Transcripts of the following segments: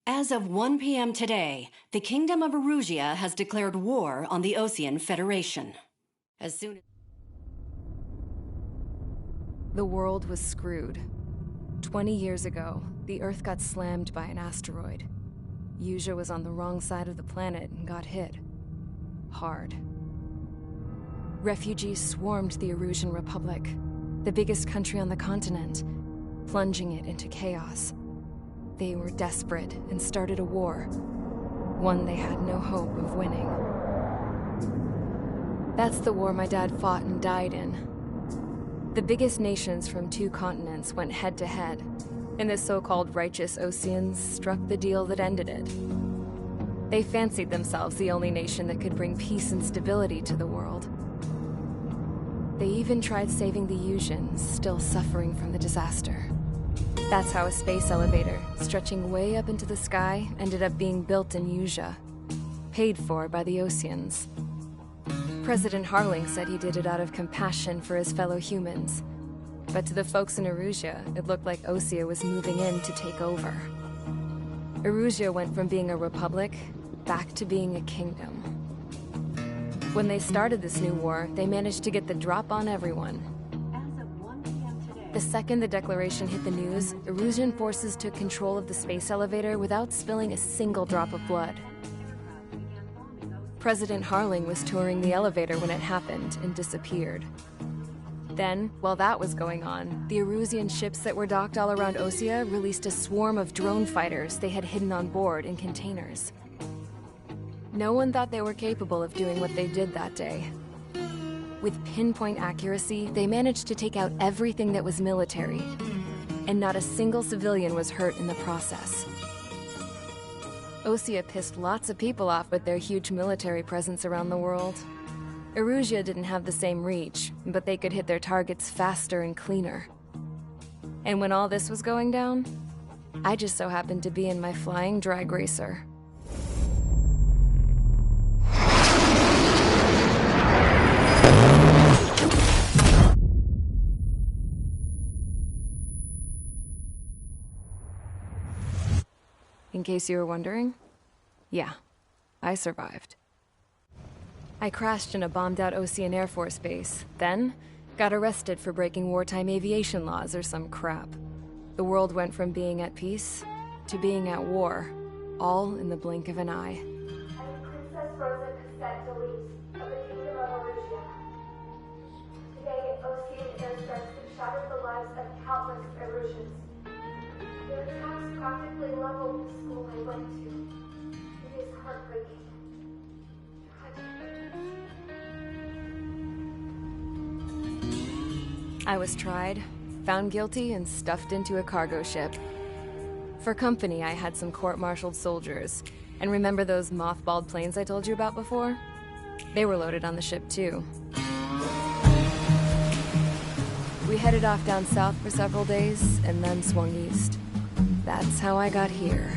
As of 1 p.m. today, the Kingdom of Erusia has declared war on the Osean Federation. As soon as... The world was screwed. 20 years ago, the Earth got slammed by an asteroid. Erusia was on the wrong side of the planet and got hit. Hard. Refugees swarmed the Erusian Republic, the biggest country on the continent, plunging it into chaos. They were desperate and started a war, one they had no hope of winning. That's the war my dad fought and died in. The biggest nations from 2 continents went head-to-head, and the so-called righteous Oseans struck the deal that ended it. They fancied themselves the only nation that could bring peace and stability to the world. They even tried saving the Erusians, still suffering from the disaster. That's how a space elevator, stretching way up into the sky, ended up being built in Erusia, paid for by the Oseans. President Harling said he did it out of compassion for his fellow humans. But to the folks in Erusia, it looked like Osea was moving in to take over. Erusia went from being a republic back to being a kingdom. When they started this new war, they managed to get the drop on everyone. The second the declaration hit the news, Erusian forces took control of the space elevator without spilling a single drop of blood. President Harling was touring the elevator when it happened and disappeared. Then, while that was going on, the Erusian ships that were docked all around Osea released a swarm of drone fighters they had hidden on board in containers. No one thought they were capable of doing what they did that day. With pinpoint accuracy, they managed to take out everything that was military, and not a single civilian was hurt in the process. Osea pissed lots of people off with their huge military presence around the world. Erusia didn't have the same reach, but they could hit their targets faster and cleaner. And when all this was going down, I just so happened to be in my flying drag racer. In case you were wondering, yeah, I survived. I crashed in a bombed-out Osean Air Force base, then got arrested for breaking wartime aviation laws or some crap. The world went from being at peace to being at war, all in the blink of an eye. I am Princess Rosa Cassette Delise of the Kingdom of Erusia. Today, Osean airstrikes have shattered the lives of countless Erusians. Their attacks practically leveled the school I went to. It is heartbreaking. I was tried, found guilty, and stuffed into a cargo ship. For company, I had some court-martialed soldiers. And remember those mothballed planes I told you about before? They were loaded on the ship, too. We headed off down south for several days, and then swung east. That's how I got here.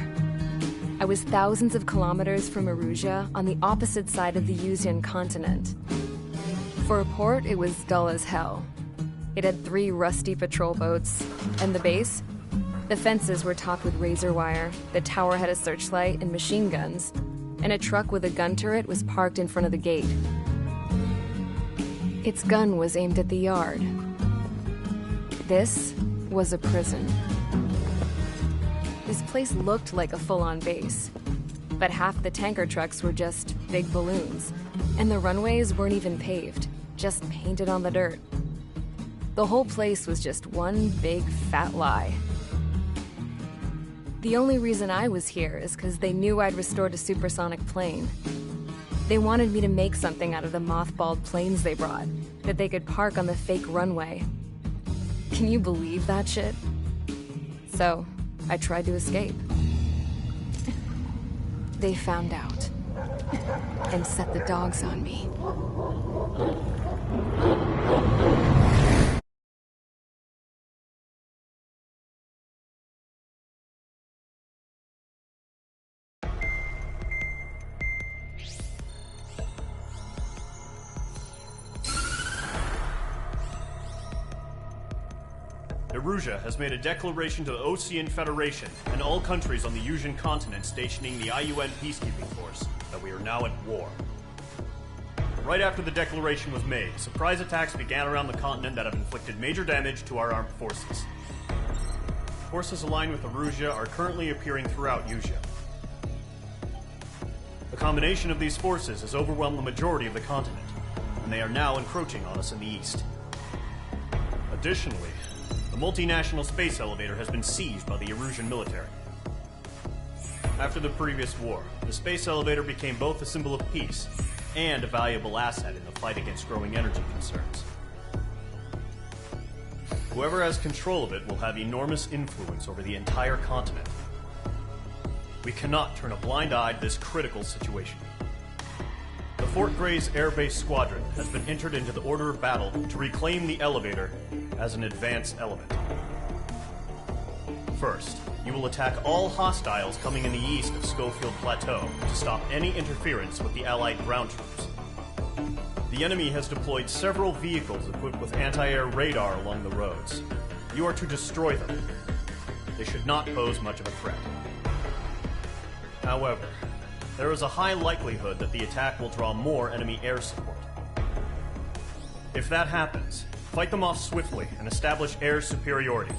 I was thousands of kilometers from Erusia, on the opposite side of the Erusian continent. For a port, it was dull as hell. It had 3 rusty patrol boats, and the base? The fences were topped with razor wire, the tower had a searchlight and machine guns, and a truck with a gun turret was parked in front of the gate. Its gun was aimed at the yard. This was a prison. This place looked like a full-on base, but half the tanker trucks were just big balloons, and the runways weren't even paved, just painted on the dirt. The whole place was just one big fat lie. The only reason I was here is because they knew I'd restored a supersonic plane. They wanted me to make something out of the mothballed planes they brought, that they could park on the fake runway. Can you believe that shit? So, I tried to escape. They found out, and set the dogs on me. Erusia has made a declaration to the Ocean Federation and all countries on the Yusian continent stationing the IUN peacekeeping force that we are now at war. Right after the declaration was made, surprise attacks began around the continent that have inflicted major damage to our armed forces. Forces aligned with Erusia are currently appearing throughout Yusia. The combination of these forces has overwhelmed the majority of the continent, and they are now encroaching on us in the east. Additionally, the multinational space elevator has been seized by the Erusian military. After the previous war, the space elevator became both a symbol of peace and a valuable asset in the fight against growing energy concerns. Whoever has control of it will have enormous influence over the entire continent. We cannot turn a blind eye to this critical situation. The Fort Gray's Air Base Squadron has been entered into the order of battle to reclaim the elevator as an advance element. First, you will attack all hostiles coming in the east of Schofield Plateau to stop any interference with the Allied ground troops. The enemy has deployed several vehicles equipped with anti-air radar along the roads. You are to destroy them. They should not pose much of a threat. However, there is a high likelihood that the attack will draw more enemy air support. If that happens, fight them off swiftly and establish air superiority.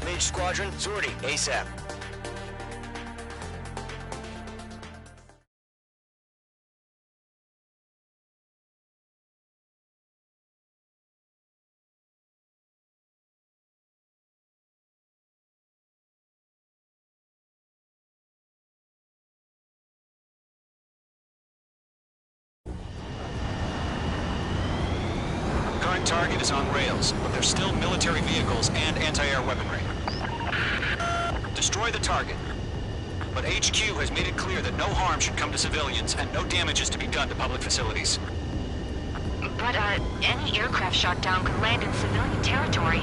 Mage Squadron, sortie, ASAP. Current target is on rails, but there's still military vehicles and anti-air weaponry. Destroy the target. But HQ has made it clear that no harm should come to civilians and no damage is to be done to public facilities. But, any aircraft shot down could land in civilian territory.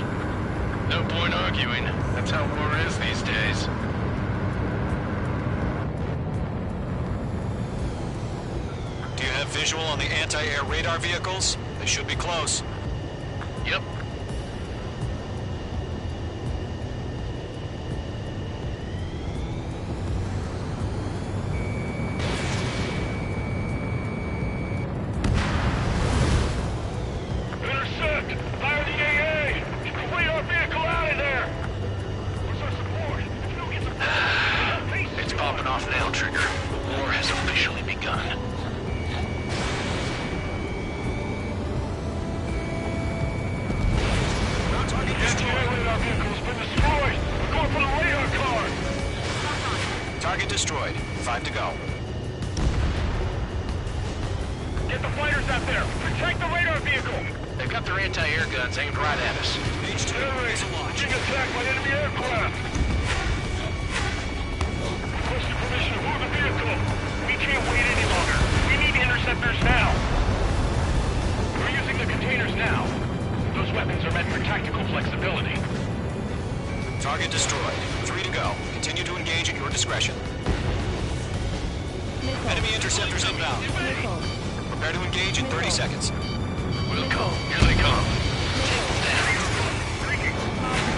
No point arguing. That's how war is these days. Do you have visual on the anti-air radar vehicles? They should be close. Yep. Target destroyed. 5 to go. Get the fighters out there! Protect the radar vehicle! They've got their anti-air guns aimed right at us. H2 is a launch. Being attacked by enemy aircraft! Requesting permission to move the vehicle! We can't wait any longer. We need interceptors now! We're using the containers now. Those weapons are meant for tactical flexibility. Target destroyed. 3 to go. Continue to engage at your discretion. Enemy interceptors inbound. Prepare to engage in 30 seconds. We'll go. Here they come.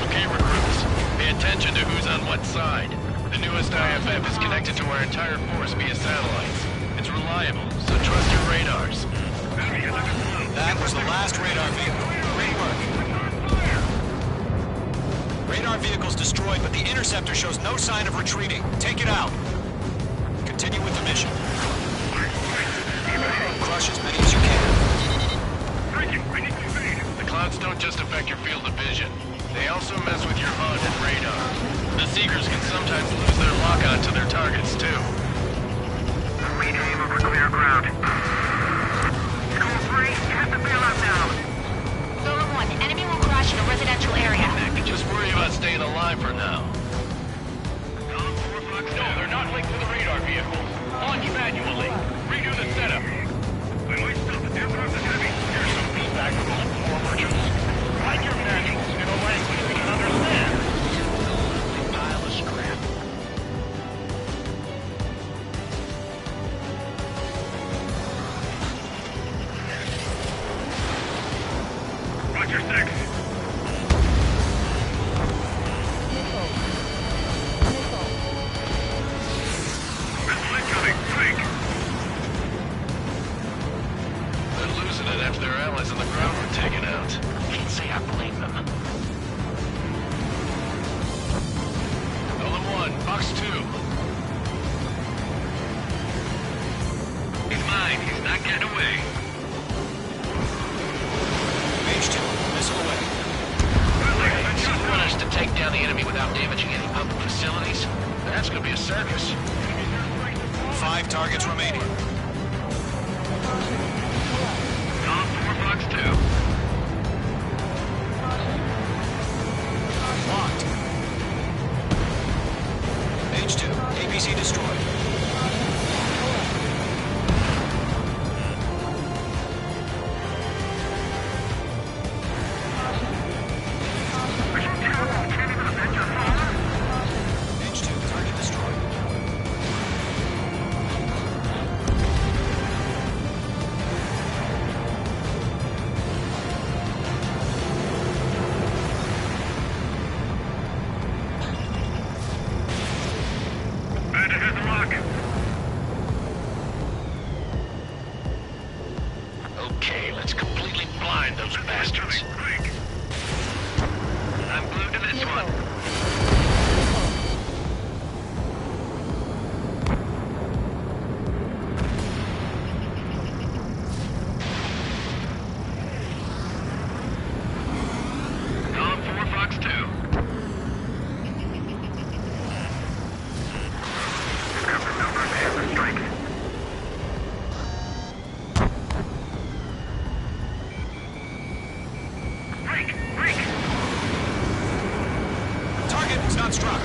Okay, recruits. Pay attention to who's on what side. The newest IFF is connected to our entire force via satellites. It's reliable, so trust your radars. That was the last radar vehicle. Great work. Radar vehicle's destroyed, but the interceptor shows no sign of retreating. Take it out. Continue with the mission. Crush as many as you can. The clouds don't just affect your field of vision. They also mess with your HUD and radar. The Seekers can sometimes lose their lock-on to their targets, too. We aim over clear ground. School 3, hit the Golem 1, enemy will crash in a residential area. Just worry about staying alive for now. No, they're not linked to the radar vehicles. Launch manually. Redo the setup. When we stop the aircraft is heavy, here's some feedback from all floor merchants. Write your manuals in a language we can understand. Pile of scrap. Roger 6. Missile incoming. Break. They're losing it after their allies on the ground were taken out. Can't say I blame them. Golem 1, box 2. He's mine. He's not getting away. Mage 2, missile away. So you want us to take down the enemy without damaging any public facilities? That's gonna be a circus. 5 targets remaining. Golem 4, box 2. Locked. Mage 2, APC destroyed. Mage 2, target destroyed. Bandit has the lock. Okay, let's completely blind those bastards. Break. I'm glued to this one. Golem 4, box 2. Grab the numbers and the strike. Break! Break! Target is not struck.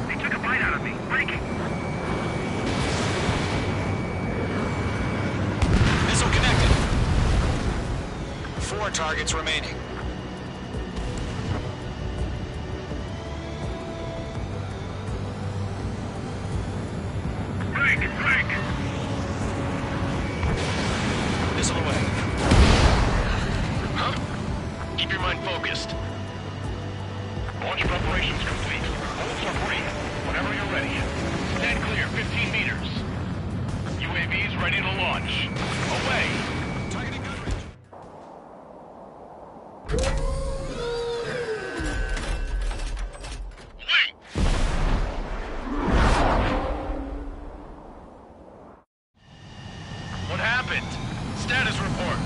They took a bite out of me. Break! Missile connected. 4 targets remaining. Break! Break! Missile away. Huh? Keep your mind focused. Launch preparations complete. Holds are free. Whenever you're ready. Stand clear, 15 meters. UAVs ready to launch. Away! Targeting gun range. Wait! What happened? Status report.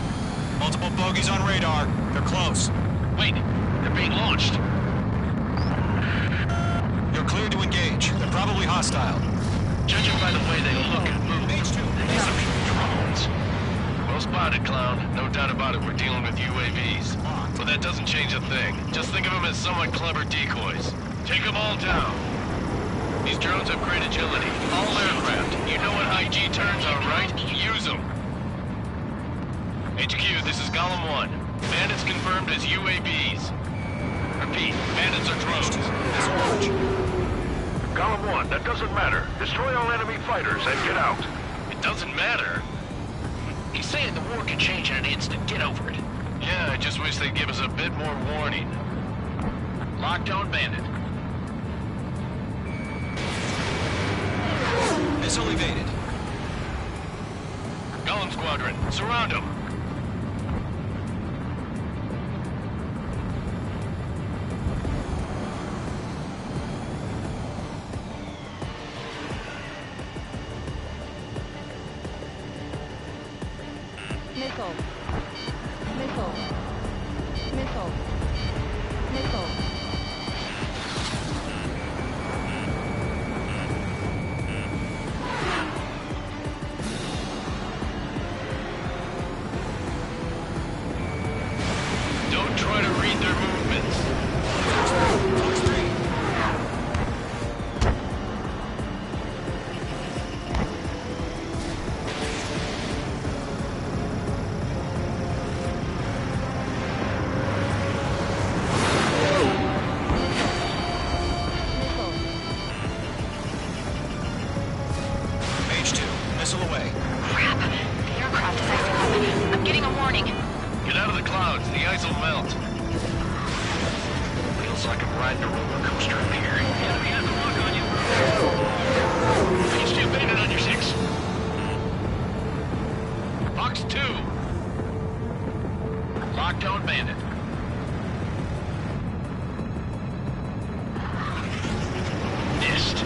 Multiple bogies on radar. They're close. Wait, they're being launched. You're cleared to engage. They're probably hostile. Judging by the way they look and move, they gotta be drones. Well spotted, clown. No doubt about it, we're dealing with UAVs. But that doesn't change a thing. Just think of them as somewhat clever decoys. Take them all down. These drones have great agility. All aircraft. You know what high G turns are, right? Use them. HQ, this is Golem 1. Bandits confirmed as UAVs. Repeat, bandits are drones. Golem 1, that doesn't matter. Destroy all enemy fighters and get out. It doesn't matter. He's saying the war can change in an instant. Get over it. Yeah, I just wish they'd give us a bit more warning. Lockdown bandit. Missile evaded. Golem Squadron, surround them. Missile. Missile. Missile. Missile. Don't try to read their movements. Missile. H2, missile away. Crap. The aircraft is icing up. I'm getting a warning. Get out of the clouds, the ice will melt. Feels like I'm riding a roller coaster up here. Enemy has a lock on you. H2 bandit on your 6. Fox 2. Lockdown bandit. Missed.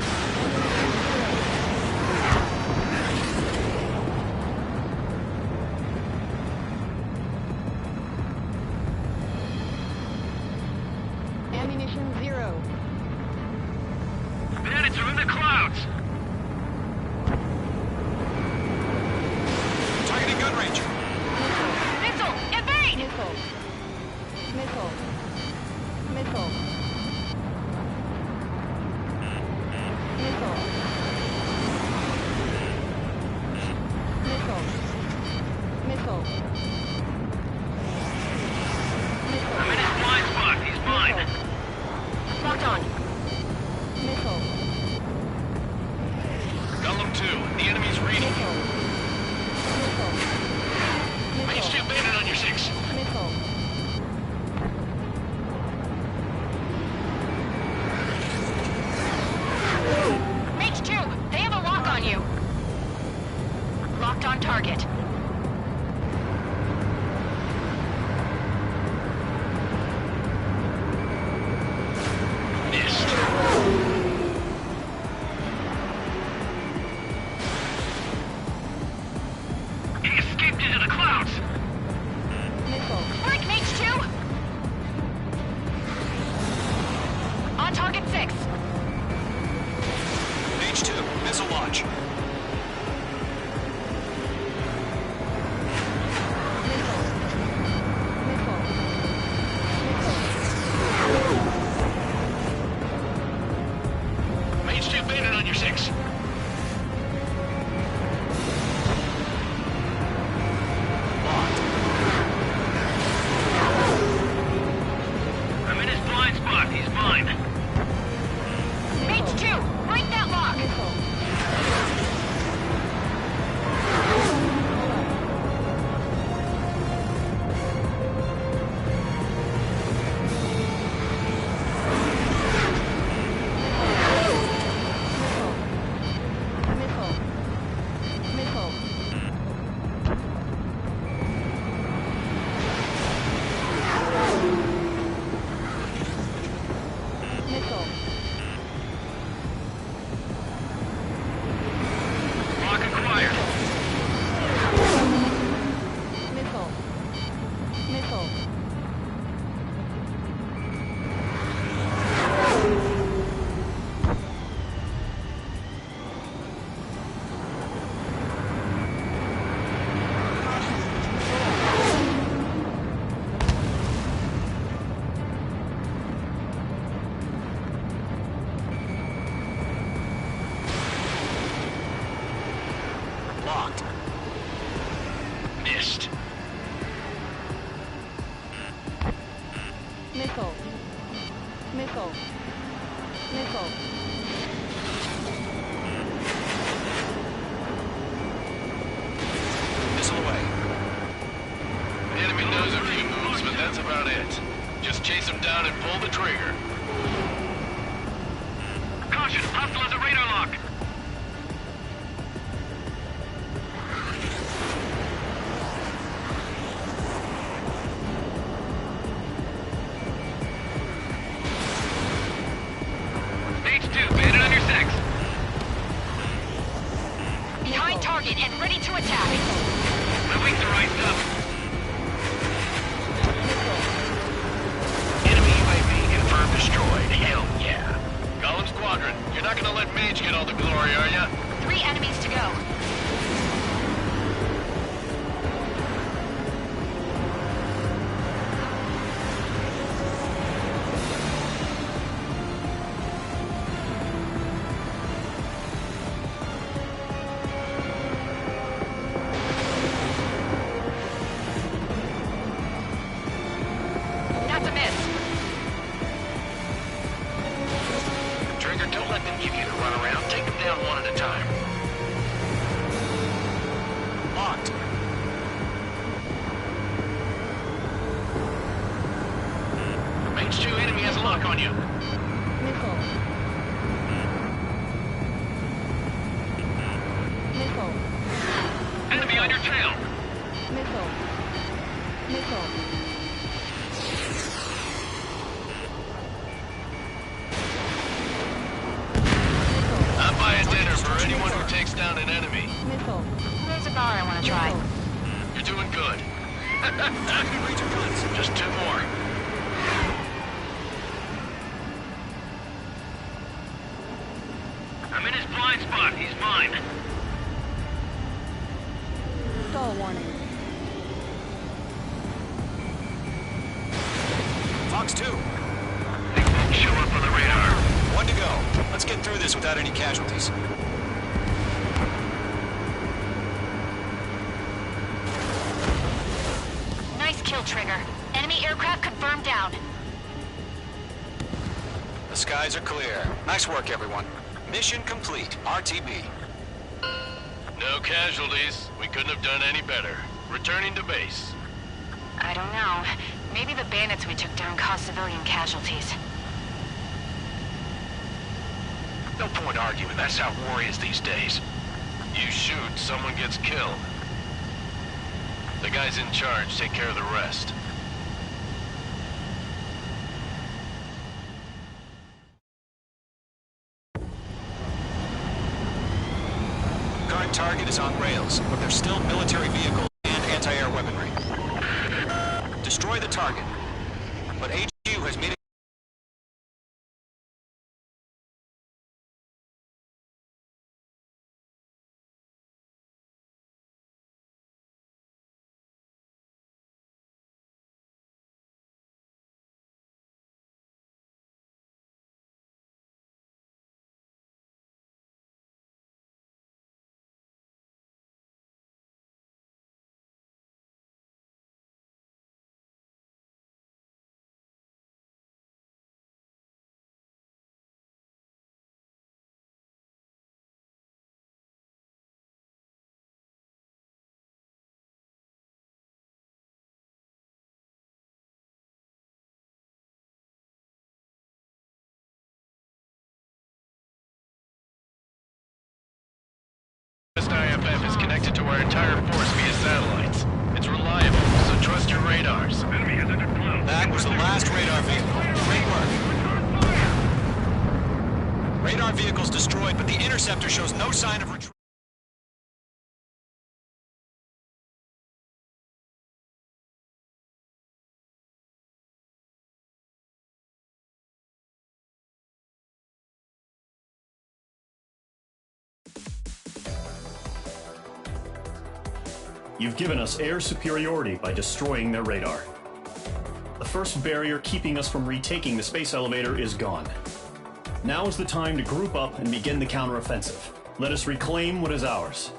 Ammunition 0. Bandits are in the clouds. Targeting gun range. Missile! Evade! Missile. Missile. Missile. Missile. Missile. Missile. Missile. I'm in his blind spot. He's mine. Locked on. Missile. Golem 2. The enemy's reading you. Missile. Missile. H2 bandit on your 6. Missile. Mage 2, they have a lock on you. Locked on target. Missed. He escaped into the clouds. Missile. Flank Mage 2! On target 6. H2, missile launch. Missile. Missile. Missile. H2 bandit on your 6. I'm in his blind spot. He's mine. Mage 2, break that lock! Missile. Missile. Missile. Lock acquired. Missile. Missile. Locked. Missed. Missile. Missile. Missile. Missile away. The enemy does a few moves, but that's about it. Just chase him down and pull the trigger. Caution! Hostile has a radar lock! H2, bandit on your 6. Behind target and ready to attack. My wings are iced up. Missile. Enemy UAV not gonna let Mage get all the glory, are ya? 3 enemies to go. Not to miss. Trigger, don't let them give you the runaround. Take them down one at a time. Locked. Mage 2 enemy has a lock on you. Nickel. Nickel. Enemy on your tail. Nickel. Nickel. I'll buy a dinner for anyone who takes down an enemy. Nickel. There's a bar I want to try. You're doing good. Just 2 more. I'm in his blind spot. He's mine. Stall warning. Fox 2. They won't show up on the radar. 1 to go. Let's get through this without any casualties. Nice kill, Trigger. Enemy aircraft confirmed down. The skies are clear. Nice work, everyone. Mission complete. RTB. No casualties. We couldn't have done any better. Returning to base. I don't know. Maybe the bandits we took down caused civilian casualties. No point arguing. That's how war is these days. You shoot, someone gets killed. The guys in charge take care of the rest. Current target is on rails, but there's still military vehicles and anti-air weaponry. Destroy the target. But HQ has made it. IFF is connected to our entire force via satellites. It's reliable, so trust your radars. Enemy has entered cloud. That was the last radar vehicle. Great work. Radar vehicle's destroyed, but the interceptor shows no sign of retreat. You've given us air superiority by destroying their radar. The first barrier keeping us from retaking the space elevator is gone. Now is the time to group up and begin the counteroffensive. Let us reclaim what is ours.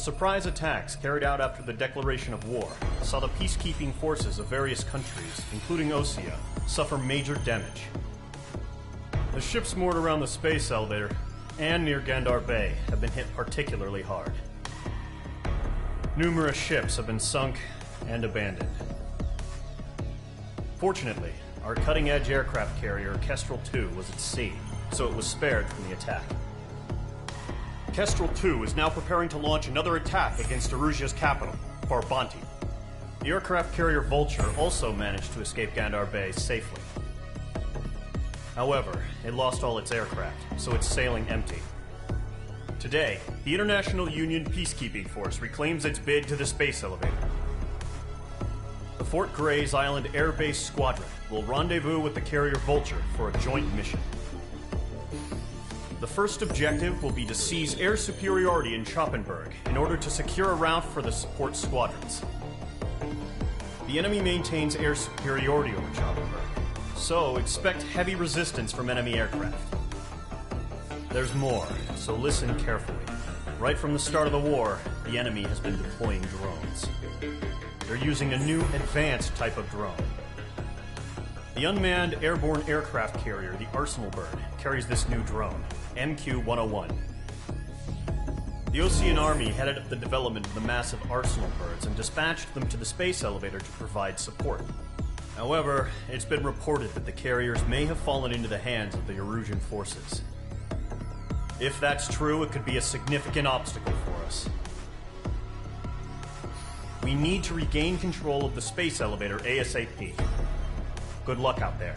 surprise attacks carried out after the declaration of war saw the peacekeeping forces of various countries, including Osea, suffer major damage. The ships moored around the space elevator and near Gandar Bay have been hit particularly hard. Numerous ships have been sunk and abandoned. Fortunately, our cutting-edge aircraft carrier Kestrel II was at sea, so it was spared from the attack. Kestrel II is now preparing to launch another attack against Erusia's capital, Farbanti. The aircraft carrier Vulture also managed to escape Gandar Bay safely. However, it lost all its aircraft, so it's sailing empty. Today, the International Union Peacekeeping Force reclaims its bid to the space elevator. The Fort Gray's Island Air Base Squadron will rendezvous with the carrier Vulture for a joint mission. The first objective will be to seize air superiority in Schoppenberg in order to secure a route for the support squadrons. The enemy maintains air superiority over Schoppenberg, so expect heavy resistance from enemy aircraft. There's more, so listen carefully. Right from the start of the war, the enemy has been deploying drones. They're using a new advanced type of drone. The unmanned airborne aircraft carrier, the Arsenal Bird, carries this new drone, MQ-101. The Osean Army headed up the development of the massive Arsenal Birds and dispatched them to the space elevator to provide support. However, it's been reported that the carriers may have fallen into the hands of the Erusian forces. If that's true, it could be a significant obstacle for us. We need to regain control of the space elevator ASAP. Good luck out there.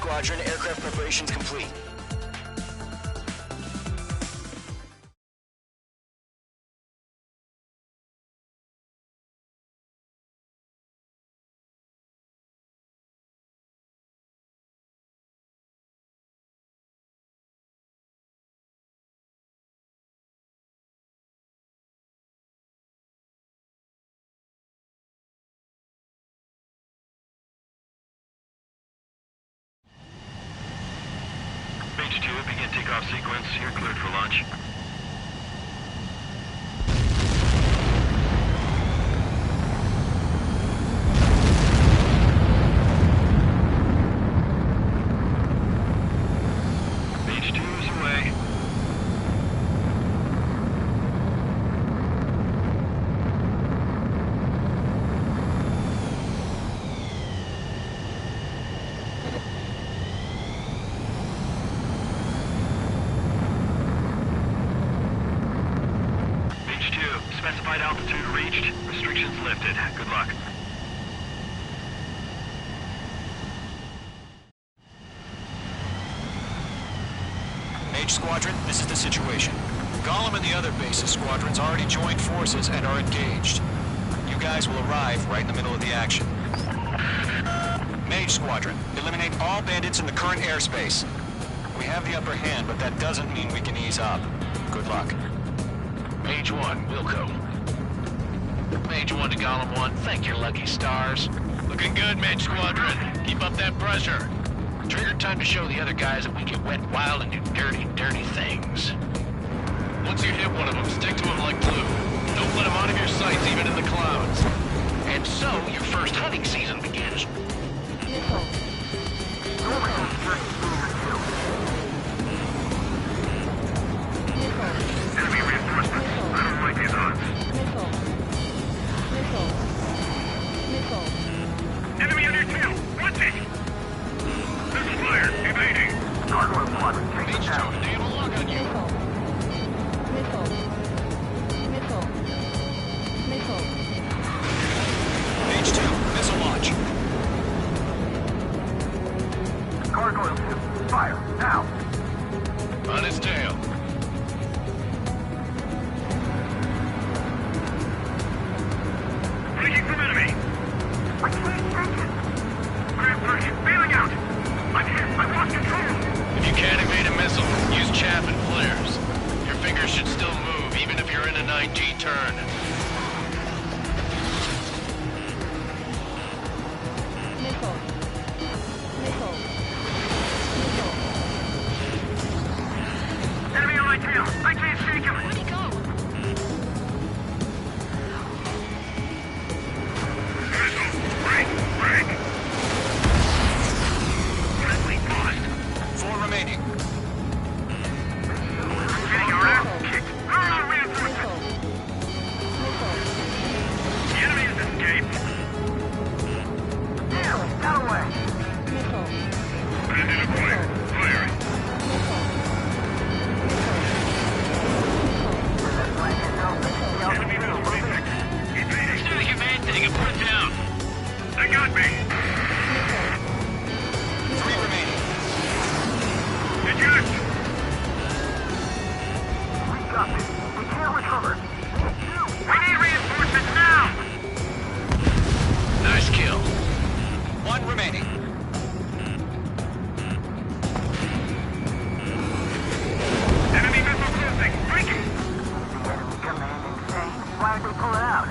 Squadron, aircraft preparations complete. Mage 2, begin takeoff sequence. You're cleared for launch. Mage 2 is away. Mage 2, specified altitude reached. Restrictions lifted. Good luck. Mage Squadron, this is the situation. Gollum and the other bases squadrons already joined forces and are engaged. You guys will arrive right in the middle of the action. Mage Squadron, eliminate all bandits in the current airspace. We have the upper hand, but that doesn't mean we can ease up. Good luck. Mage 1, Wilco. Mage 1 to Gollum 1, thank your lucky stars. Looking good, Mage Squadron. Keep up that pressure. Trigger time to show the other guys that we get wet wild and do dirty, dirty things. Once you hit one of them, stick to them like glue. Don't let them out of your sights, even in the clouds. And so, your first hunting season begins. Enemy reinforcements. I don't like these odds. Enemy on your tail. Watching. Missile fire. Evading. Gargoyle squadron. Take Mage 2, it down. they have a lock on you. Mage 2, missile launch. Gargoyle 2. Fire. Now. On his tail. Breaking from enemy. I can't take it. Grab target. Bailing out. I'm hit. I've lost control. If you can't evade a missile, use chaff and flares. Your fingers should still move, even if you're in a 9G turn. Enemy on my tail. I can't shake him. Where'd he go? Missile. Break. Break. Friendly lost. 4 remaining. Getting our ass kicked. Reinforcements. The enemy has escaped. Damn, got away. Bandit acquired. Firing. Enemy missile defect. Evading. Do the command thing and put it down. They got me. 3 remaining. Eject. We got this. We can't recover. We need reinforcements now. Nice kill. 1 remaining. Enemy missile closing. Breaking. Why did they pull it out?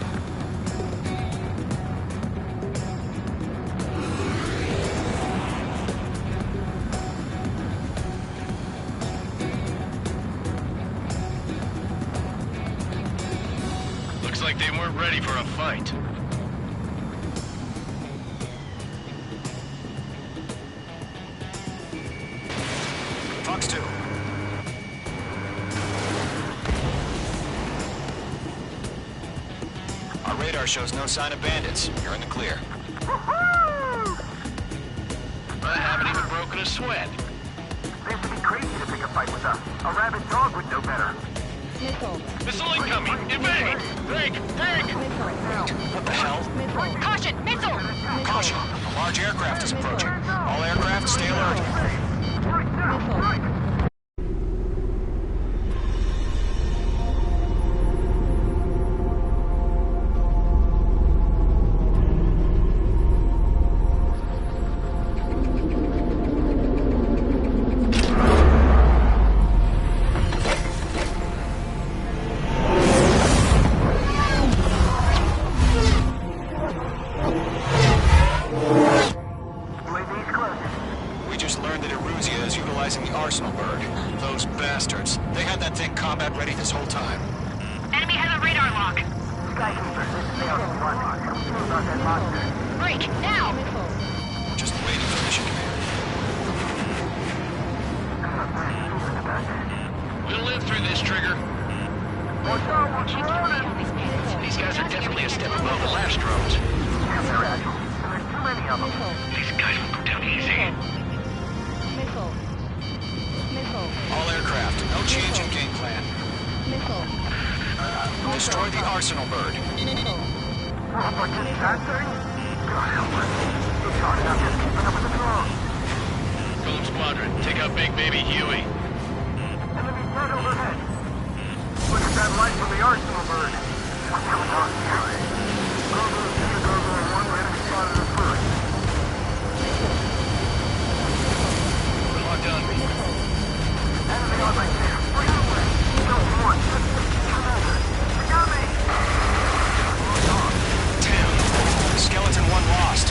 Looks like they weren't ready for a fight. Fox 2. Our radar shows no sign of bandits. You're in the clear. I haven't even broken a sweat. They have to be crazy to pick a fight with us. A rabid dog would know better. Missile incoming! Evade! Break! Break! What the hell? Caution! Missile! Caution! A large aircraft is approaching. All aircraft, stay alert. Right now! Right! We just learned that Eruzia is utilizing the arsenal. Those bastards. They had that thing combat ready this whole time. Enemy has a radar lock. Break, now! Just waiting for mission command. We'll live through this, Trigger. These guys are definitely a step above the last drones. These guys will go down easy. All aircraft, no change in game plan. Destroy the arsenal bird. Golem Squadron, take out Big Baby Huey. Look at that light from the arsenal bird. What's going on here? Guuurrrrrrrrr, enemy spotted us first. Locked on me. Enemy on my tail. Bring it away. Killed one. They got me. Damn. Skeleton 1 lost.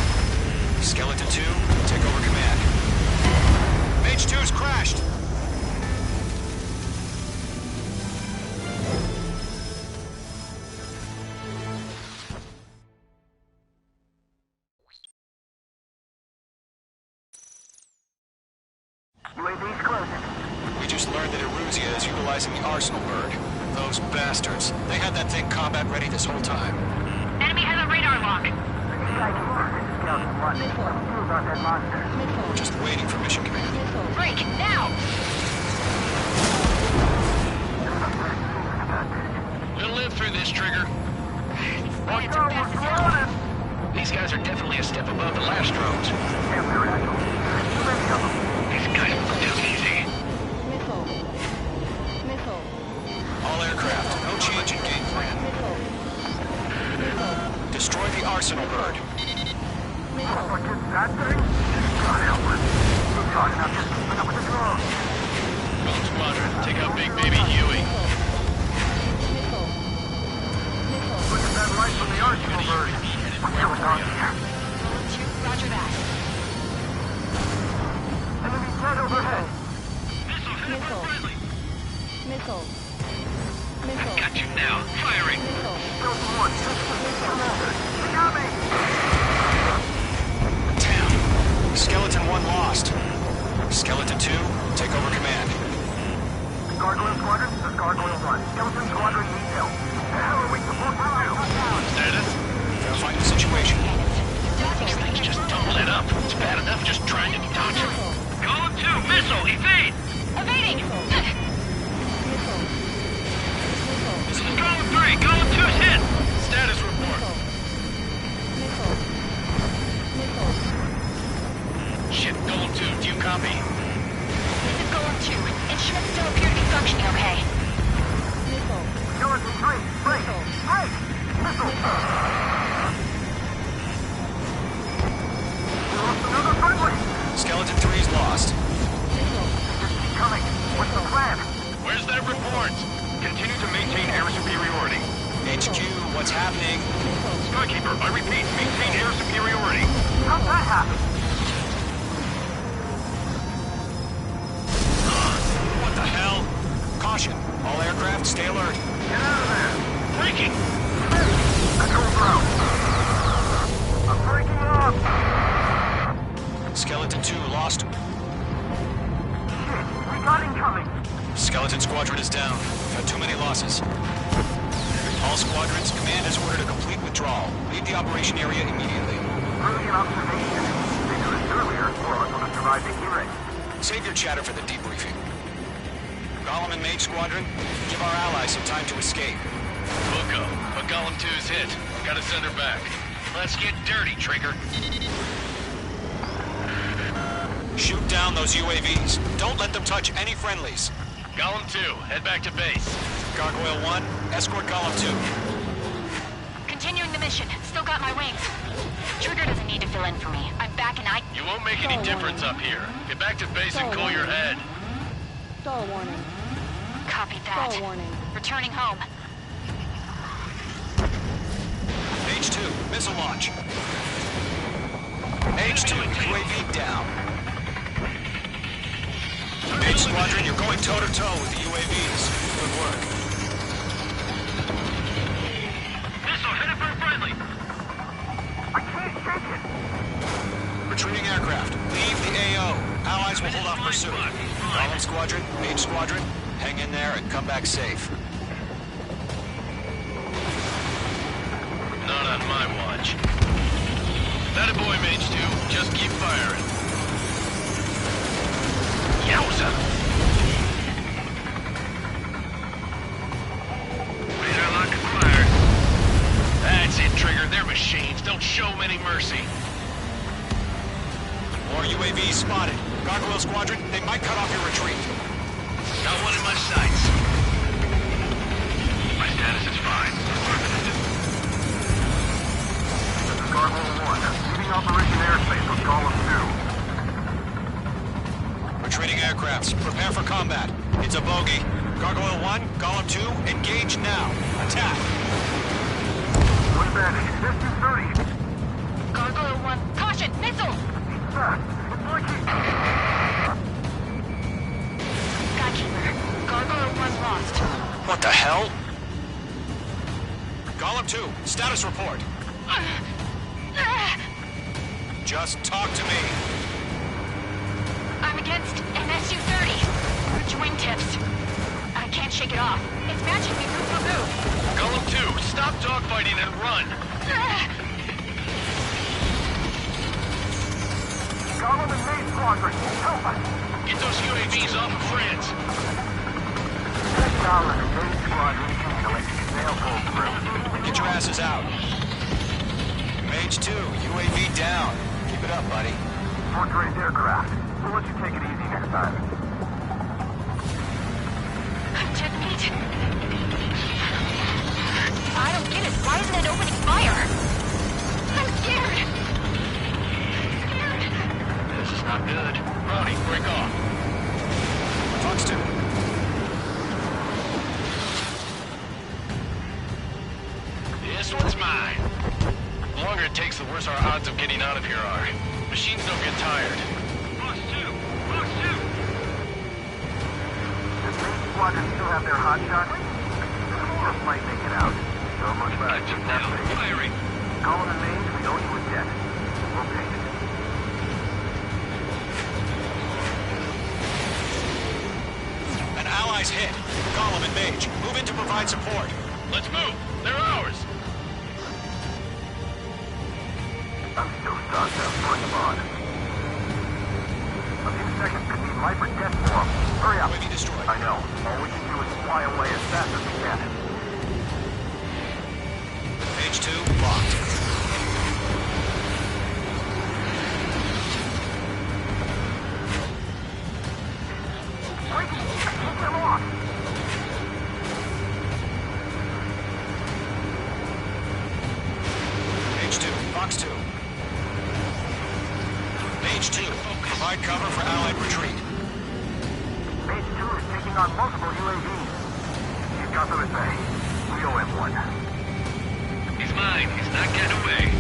Skeleton 2, take over command. Mage 2's crashed. UAV's closing. We just learned that Eruzia is utilizing the arsenal bird. Those bastards. They had that thing combat ready this whole time. Enemy has a radar lock. Skeleton 1. Who about that monster? Just waiting for mission command. Break, now! We'll live through this, Trigger. These bandits are fast as hell. These guys are definitely a step above the last drones. These guys will go down easy. All aircraft, no change in game plan. Destroy the arsenal bird. What's that thing? God help us. We're talking about just keeping up with the drone. Golem Squadron, take out Big Baby Huey. Look at that light from the arsenal bird. What's going on here? Roger that. Enemy dead overhead. Got you now. Firing. Skeleton 1. They got me. Damn. Skeleton 1 lost. Skeleton 2, take over command. Gargoyle Squadron, this is Gargoyle 1. Skeleton Squadron needs help. The hell are we supposed to do? Status? Find the situation. These things just don't let up. It's bad enough just trying to dodge them. Golem 2, missile, evade! Evading! This is Golem 3, Golem 2's hit! Status report. Shit, Golem 2, do you copy? This is Golem 2. Instruments still appear to be functioning okay. Skeleton 3, break! Break! Missile! We lost another friendly! Skeleton 3's lost. Just keep coming. What's the plan? Where's that report? Continue to maintain air superiority. HQ, what's happening? Skykeeper, I repeat, maintain air superiority. How'd that happen? What the hell? Caution. All aircraft, stay alert. Get out of there! Breaking! Control ground. I'm breaking up! Skeleton 2 lost. Shit, we got incoming! Skeleton Squadron is down. Got too many losses. All squadrons, command has ordered a complete withdrawal. Leave the operation area immediately. Brilliant observation. They knew this earlier, or I would have survived the hearing. Save your chatter for the debriefing. Golem and Mage Squadron, give our allies some time to escape. Bucko, but Golem 2's hit. Gotta send her back. Let's get dirty, Trigger. Shoot down those UAVs. Don't let them touch any friendlies. Golem 2, head back to base. Gargoyle 1, escort Golem 2. Continuing the mission. Still got my wings. Trigger doesn't need to fill in for me. I'm back and You won't make any difference up here. Get back to base and cool your head. Stall warning. Copy that. Stall warning. Returning home. Mage 2, missile launch. Mage 2, UAV down. Mage Squadron, you're going toe-to-toe with the UAVs. Good work. Missile, hit it for a friendly. I can't shake it. Retreating aircraft, leave the AO. Allies will hold off pursuit. Golem Squadron, Mage Squadron, hang in there and come back safe. Not on my watch. That a boy, Mage 2. Just keep firing. Yowza! Radar lock acquired. That's it, Trigger. They're machines. Don't show them any mercy. More UAVs spotted. Gargoyle Squadron, they might cut off your retreat. Got one in my sights. My status is fine. This is Gargoyle 1. Leaving Operation Airspace with Column 2. Retreating aircrafts, prepare for combat. It's a bogey. Gargoyle 1, Golem 2, engage now. Attack. One bandit. This is 30. Gargoyle 1, caution, missile! It's blinking. Skykeeper, Gargoyle 1 lost. What the hell? Golem 2, status report. Just talk to me. I'm against MSU-30. Which wingtips? I can't shake it off. It's matching me move for move. Golem 2, stop dogfighting and run. Column and Mage Squadron, help us. Get those UAVs off of France. Column and Mage Squadron, handle it. They'll pull through. Get your asses out. Mage 2, UAV down. Keep it up, buddy. Fourth-grade aircraft. We'll let you take it easy next time. Jet meat. I don't get it. Why isn't it opening fire? I'm scared. This is not good. Brownie, break off. Fox 2. This one's mine. The longer it takes, the worse our odds of getting out of here are. Machines don't get tired. Fox 2! Fox 2! Does Mage Squadron still have their hot shot? Just might make it out. So much better. Firing. Column and Mage, we owe you a debt. We'll pay it. An ally's hit. Golem and Mage, move in to provide support. Let's move. They're ours. I'm still stocked up. Bring them on. A few seconds could mean life or death for them. Hurry up. UAV destroyed. I know. All we can do is fly away as fast as we can. Mage 2, locked. Breaking! Take them off! Mage 2, Fox 2. Mage 2, provide cover for allied retreat. Mage 2 is taking on multiple UAVs. He's got them at bay. We owe him one. He's mine. He's not getting away.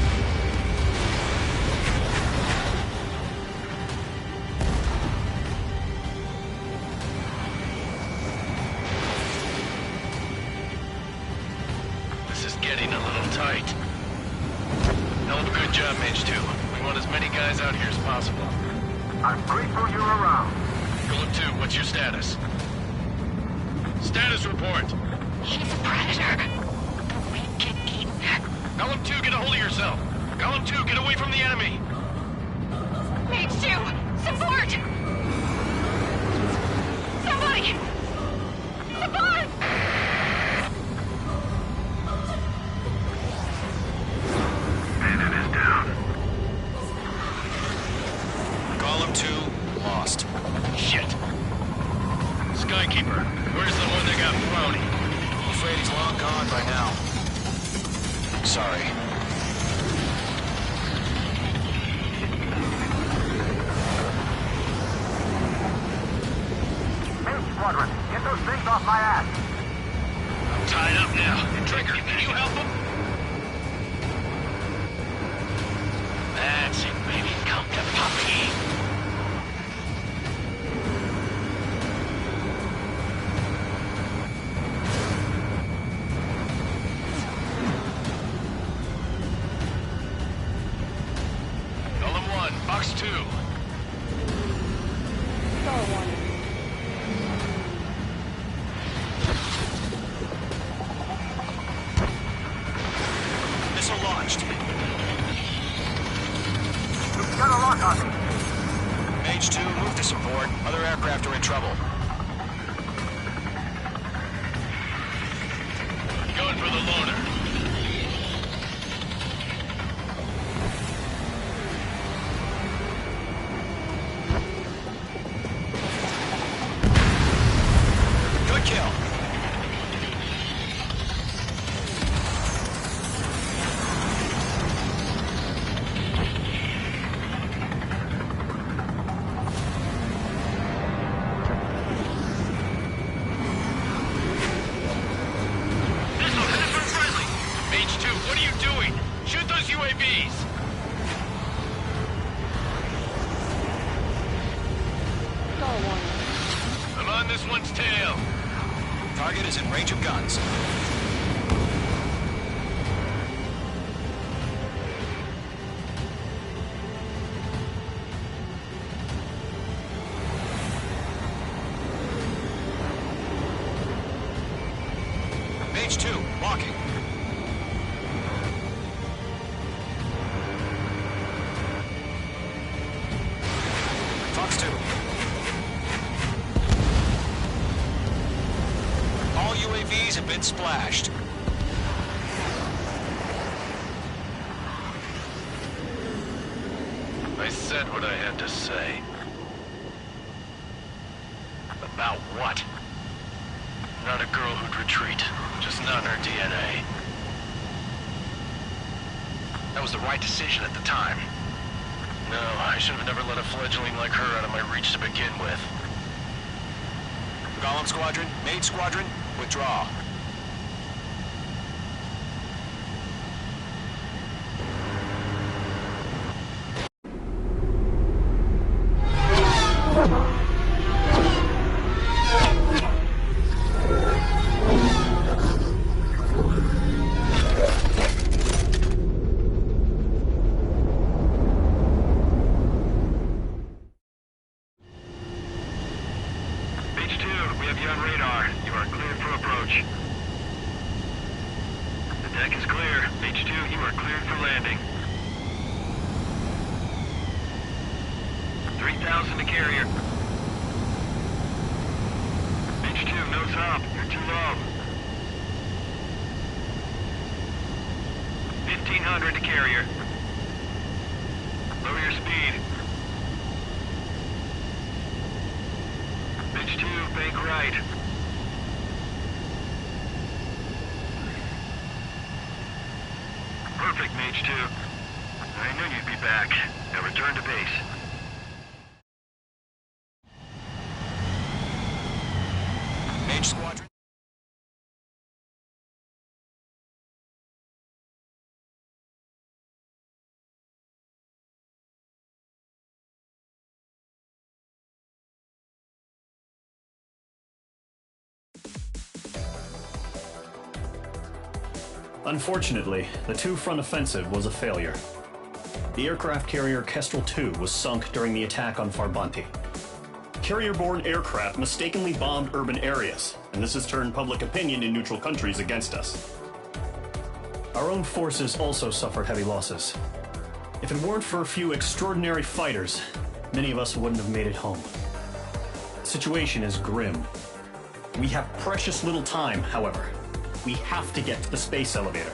This is getting a little tight. Hell of a good job, Mage 2. We want as many guys out here as possible. I'm grateful you're around. Golem 2, what's your status? Status report. He's a predator. We get eaten. Golem 2, get a hold of yourself. Golem 2, get away from the enemy. Mage 2, support! Somebody! Support! Bandit is down. Golem 2, lost. Shit. Skykeeper, where's the one that got Brownie? I'm afraid he's long gone by now. Sorry. Mage Squadron, get those things off my ass. I'm tied up now. Trigger, can you help him? That's it, baby. Come to puppy. trouble. Going for the loader. Good kill. Mage 2, what are you doing? Shoot those UAVs! Stall warning. I'm on this one's tail. Target is in range of guns. Mage 2, walking. Fox 2. All UAVs have been splashed. I said what I had to say. About what? Not a girl who'd retreat. Just not in her DNA. That was the right decision at the time. No, I should have never let a fledgling like her out of my reach to begin with. Golem Squadron, Mage Squadron, withdraw. Mage 2, we have you on radar. You are cleared for approach. The deck is clear. Mage 2, you are cleared for landing. 3,000 to carrier. Mage 2, nose up. You're too low. 1,500 to carrier. Lower your speed. Mage 2, bank right. Perfect, Mage 2. I knew you'd be back. Now return to base. Mage Squadron. Unfortunately, the two-front offensive was a failure. The aircraft carrier Kestrel II was sunk during the attack on Farbanti. Carrier-borne aircraft mistakenly bombed urban areas, and this has turned public opinion in neutral countries against us. Our own forces also suffered heavy losses. If it weren't for a few extraordinary fighters, many of us wouldn't have made it home. The situation is grim. We have precious little time, however. We have to get to the space elevator.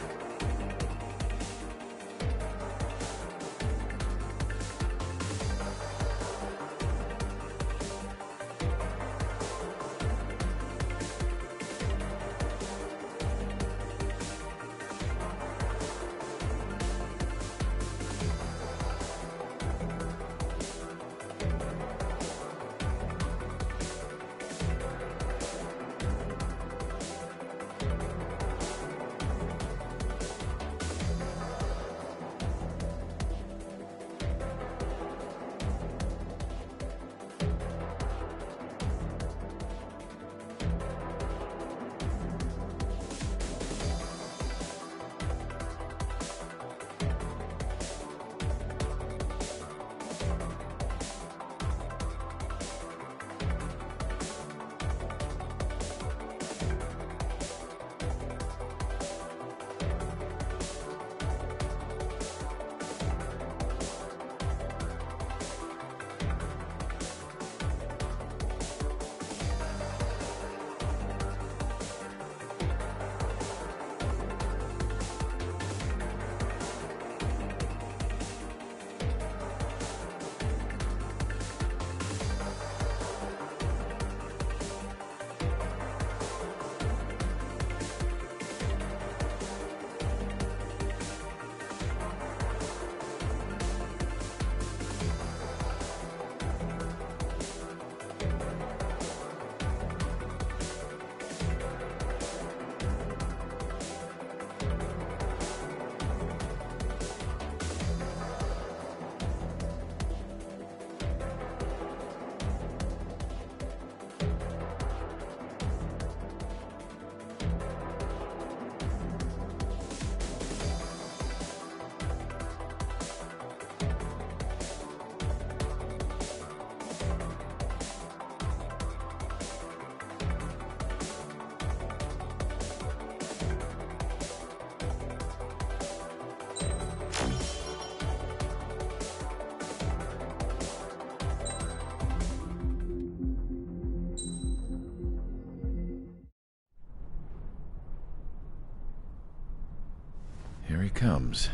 Here he comes.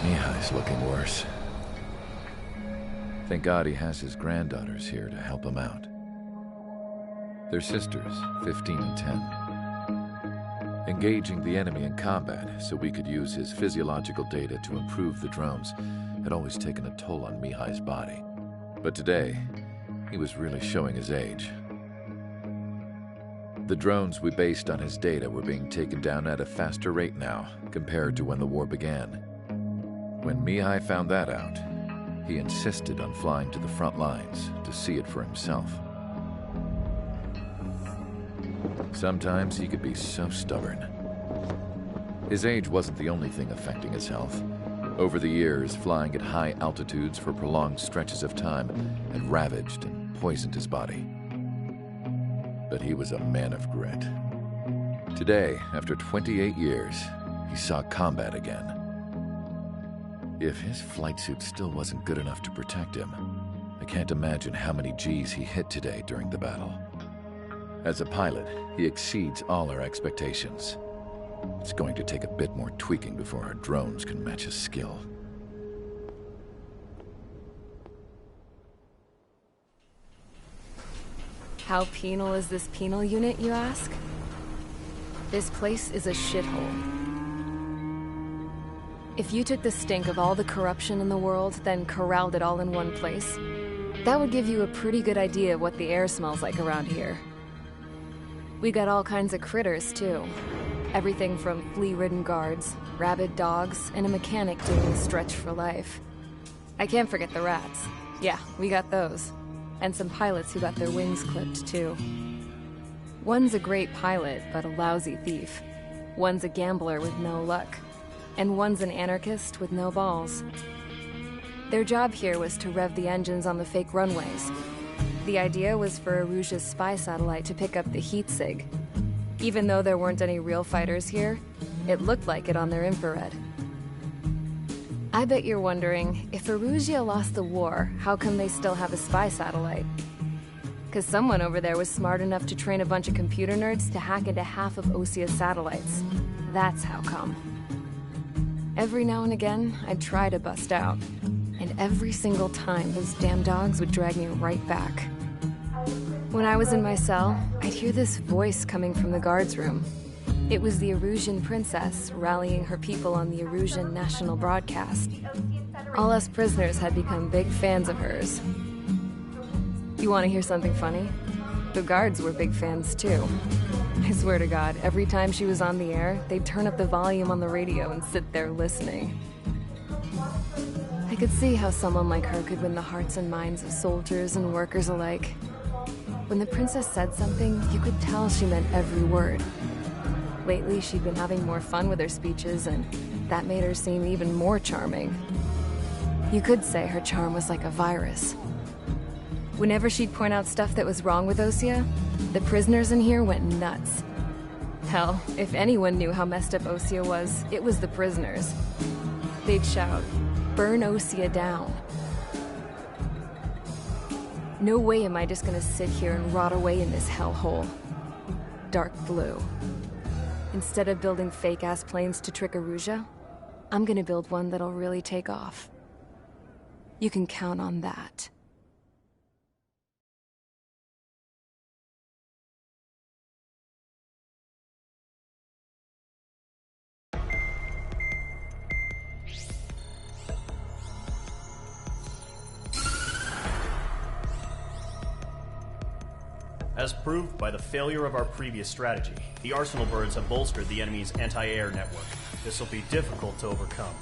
Mihai's looking worse. Thank God he has his granddaughters here to help him out. They're sisters, 15 and 10. Engaging the enemy in combat so we could use his physiological data to improve the drones had always taken a toll on Mihai's body. But today, he was really showing his age. The drones we based on his data were being taken down at a faster rate now compared to when the war began. When Mihai found that out, he insisted on flying to the front lines to see it for himself. Sometimes he could be so stubborn. His age wasn't the only thing affecting his health. Over the years, flying at high altitudes for prolonged stretches of time had ravaged and poisoned his body. But he was a man of grit. Today, after 28 years, he saw combat again. If his flight suit still wasn't good enough to protect him, I can't imagine how many Gs he hit today during the battle. As a pilot, he exceeds all our expectations. It's going to take a bit more tweaking before our drones can match his skill. How penal is this penal unit, you ask? This place is a shithole. If you took the stink of all the corruption in the world, then corralled it all in one place, that would give you a pretty good idea of what the air smells like around here. We got all kinds of critters, too. Everything from flea-ridden guards, rabid dogs, and a mechanic doing a stretch for life. I can't forget the rats. Yeah, we got those. And some pilots who got their wings clipped, too. One's a great pilot, but a lousy thief. One's a gambler with no luck. And one's an anarchist with no balls. Their job here was to rev the engines on the fake runways. The idea was for Erusia's spy satellite to pick up the heat sig. Even though there weren't any real fighters here, it looked like it on their infrared. I bet you're wondering, if Erusia lost the war, how come they still have a spy satellite? Because someone over there was smart enough to train a bunch of computer nerds to hack into half of Osia's satellites. That's how come. Every now and again, I'd try to bust out. And every single time, those damn dogs would drag me right back. When I was in my cell, I'd hear this voice coming from the guards room. It was the Erusian princess rallying her people on the Erusian national broadcast. All us prisoners had become big fans of hers. You want to hear something funny? The guards were big fans too. I swear to God, every time she was on the air, they'd turn up the volume on the radio and sit there listening. I could see how someone like her could win the hearts and minds of soldiers and workers alike. When the princess said something, you could tell she meant every word. Lately, she'd been having more fun with her speeches, and that made her seem even more charming. You could say her charm was like a virus. Whenever she'd point out stuff that was wrong with Osia, the prisoners in here went nuts. Hell, if anyone knew how messed up Osia was, it was the prisoners. They'd shout, "Burn Osia down." No way am I just gonna sit here and rot away in this hellhole. Dark blue. Instead of building fake-ass planes to trick Erusia, I'm gonna build one that'll really take off. You can count on that. As proved by the failure of our previous strategy, the Arsenal birds have bolstered the enemy's anti-air network. This will be difficult to overcome.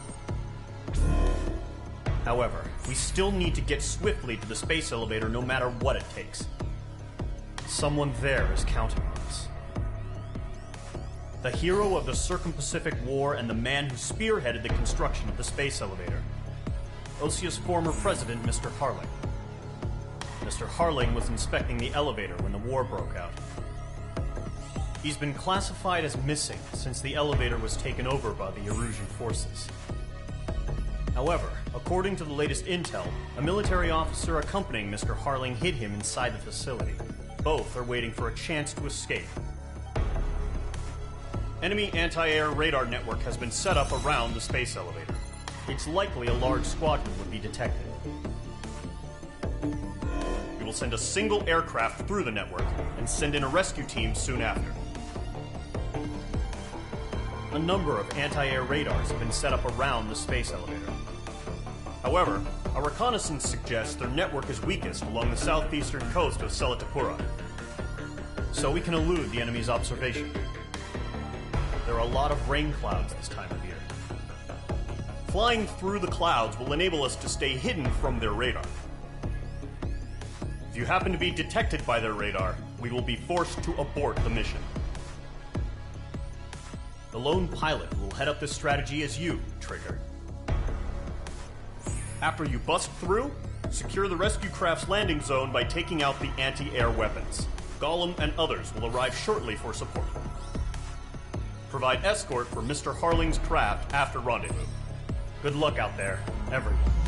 However, we still need to get swiftly to the space elevator no matter what it takes. Someone there is counting on us. The hero of the Circum-Pacific War and the man who spearheaded the construction of the space elevator. Osia's former president, Mr. Harling. Mr. Harling was inspecting the elevator when the war broke out. He's been classified as missing since the elevator was taken over by the Erusian forces. However, according to the latest intel, a military officer accompanying Mr. Harling hid him inside the facility. Both are waiting for a chance to escape. Enemy anti-air radar network has been set up around the space elevator. It's likely a large squadron would be detected. We will send a single aircraft through the network and send in a rescue team soon after. A number of anti-air radars have been set up around the space elevator. However, our reconnaissance suggests their network is weakest along the southeastern coast of Selatapura, so we can elude the enemy's observation. There are a lot of rain clouds this time of year. Flying through the clouds will enable us to stay hidden from their radar. If you happen to be detected by their radar, we will be forced to abort the mission. The lone pilot who will head up this strategy is you, Trigger. After you bust through, secure the rescue craft's landing zone by taking out the anti-air weapons. Gollum and others will arrive shortly for support. Provide escort for Mr. Harling's craft after rendezvous. Good luck out there, everyone.